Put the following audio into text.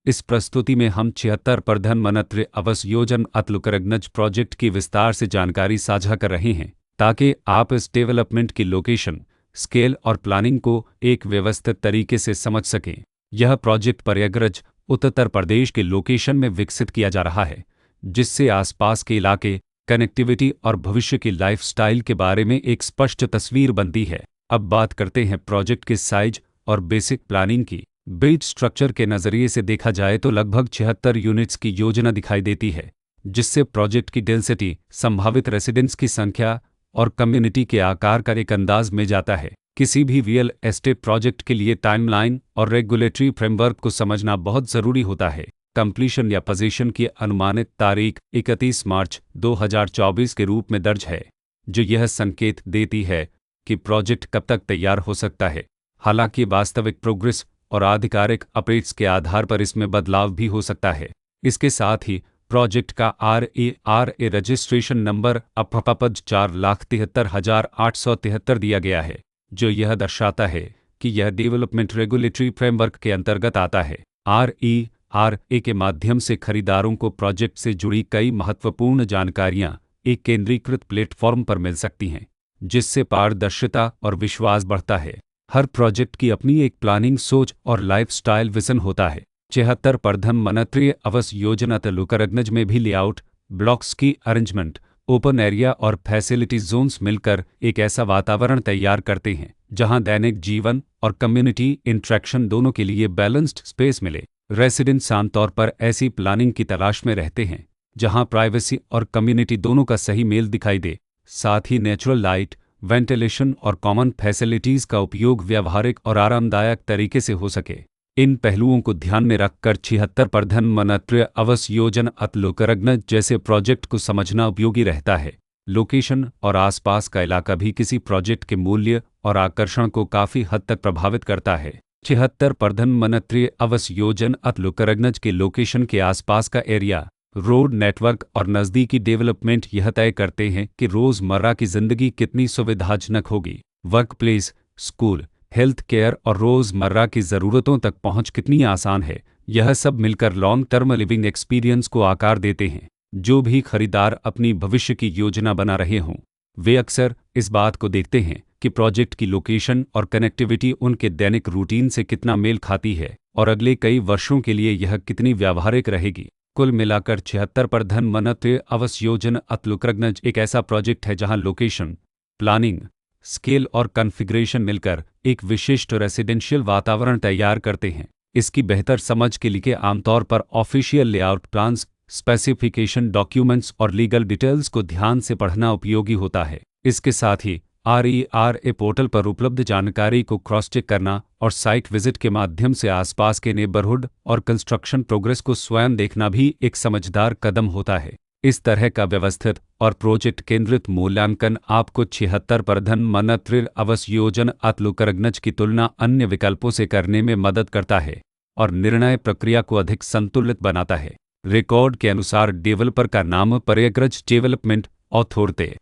इस प्रस्तुति में हम 76 प्रधानमंत्री आवास योजना अतलुकरगनज प्रोजेक्ट की विस्तार से जानकारी साझा कर रहे हैं ताकि आप इस डेवलपमेंट की लोकेशन, स्केल और प्लानिंग को एक व्यवस्थित तरीके से समझ सकें। यह प्रोजेक्ट प्रयागराज, उत्तर प्रदेश के लोकेशन में विकसित किया जा रहा है, जिससे आसपास के इलाके, कनेक्टिविटी और भविष्य की लाइफस्टाइल के बारे में एक स्पष्ट तस्वीर बनती है। अब बात करते हैं प्रोजेक्ट के साइज और बेसिक प्लानिंग की। बेस स्ट्रक्चर के नज़रिए से देखा जाए तो लगभग 76 यूनिट्स की योजना दिखाई देती है, जिससे प्रोजेक्ट की डेंसिटी, संभावित रेसिडेंट्स की संख्या और कम्युनिटी के आकार का एक अंदाज में जाता है। किसी भी रियल एस्टेट प्रोजेक्ट के लिए टाइमलाइन और रेगुलेटरी फ्रेमवर्क को समझना बहुत ज़रूरी होता है। कंप्लीशन या पोजीशन की अनुमानित तारीख 31 मार्च 2024 के रूप में दर्ज है, जो यह संकेत देती है कि प्रोजेक्ट कब तक तैयार हो सकता है। हालांकि वास्तविक प्रोग्रेस और आधिकारिक अपडेट्स के आधार पर इसमें बदलाव भी हो सकता है। इसके साथ ही प्रोजेक्ट का RERA रजिस्ट्रेशन नंबर अब 4,73,873 दिया गया है, जो यह दर्शाता है कि यह डेवलपमेंट रेगुलेटरी फ्रेमवर्क के अंतर्गत आता है। RERA के माध्यम से खरीदारों को प्रोजेक्ट से जुड़ी कई महत्वपूर्ण जानकारियां एक केंद्रीकृत प्लेटफॉर्म पर मिल सकती हैं, जिससे पारदर्शिता और विश्वास बढ़ता है। हर प्रोजेक्ट की अपनी एक प्लानिंग सोच और लाइफस्टाइल विजन होता है। 76 प्रधानमंत्री आवास योजना अतलुकरगनज में भी लेआउट, ब्लॉक्स की अरेंजमेंट, ओपन एरिया और फैसिलिटी जोन्स मिलकर एक ऐसा वातावरण तैयार करते हैं जहां दैनिक जीवन और कम्युनिटी इंटरेक्शन दोनों के लिए बैलेंस्ड स्पेस मिले। रेसिडेंट्स आमतौर पर ऐसी प्लानिंग की तलाश में रहते हैं जहां प्राइवेसी और कम्युनिटी दोनों का सही मेल दिखाई दे। साथ ही नेचुरल लाइट, वेंटिलेशन और कॉमन फैसिलिटीज़ का उपयोग व्यावहारिक और आरामदायक तरीके से हो सके। इन पहलुओं को ध्यान में रखकर 76 प्रधानमंत्री आवास योजना अतलुकरगनज जैसे प्रोजेक्ट को समझना उपयोगी रहता है। लोकेशन और आसपास का इलाका भी किसी प्रोजेक्ट के मूल्य और आकर्षण को काफ़ी हद तक प्रभावित करता है। 76 प्रधानमंत्री आवास योजना अतलुकरगनज के लोकेशन के आसपास का एरिया, रोड नेटवर्क और नज़दीकी डेवलपमेंट यह तय करते हैं कि रोज़मर्रा की ज़िंदगी कितनी सुविधाजनक होगी। Work place, school, health care और रोज़मर्रा की ज़रूरतों तक पहुंच कितनी आसान है। यह सब मिलकर लॉन्ग टर्म लिविंग एक्सपीरियंस को आकार देते हैं। जो भी खरीदार अपनी भविष्य की योजना बना रहे हों, वे अक्सर इस बात को देखते हैं कि प्रोजेक्ट की लोकेशन और कनेक्टिविटी उनके दैनिक रूटीन से कितना मेल खाती है और अगले कई वर्षों के लिए यह कितनी व्यावहारिक रहेगी। कुल मिलाकर 76 प्रधानमंत्री आवास योजना अतलुकरगनज एक ऐसा प्रोजेक्ट है जहां लोकेशन, प्लानिंग, स्केल और कॉन्फ़िगरेशन मिलकर एक विशिष्ट रेसिडेंशियल वातावरण तैयार करते हैं। इसकी बेहतर समझ के लिए आमतौर पर official layout plans, specification documents और लीगल डिटेल्स को ध्यान से पढ़ना उपयोगी होता है। इसके साथ ही RERA पोर्टल पर उपलब्ध जानकारी को क्रॉस चेक करना और साइट विजिट के माध्यम से आसपास के नेबरहुड और कंस्ट्रक्शन प्रोग्रेस को स्वयं देखना भी एक समझदार कदम होता है। इस तरह का व्यवस्थित और प्रोजेक्ट केंद्रित मूल्यांकन आपको 76 प्रधानमंत्री आवास योजना अतलुकरगनज की तुलना अन्य विकल्पों से करने में मदद करता है और निर्णय प्रक्रिया को अधिक संतुलित बनाता है। रिकॉर्ड के अनुसार डेवलपर का नाम प्रयागराज डेवलपमेंट अथॉरिटी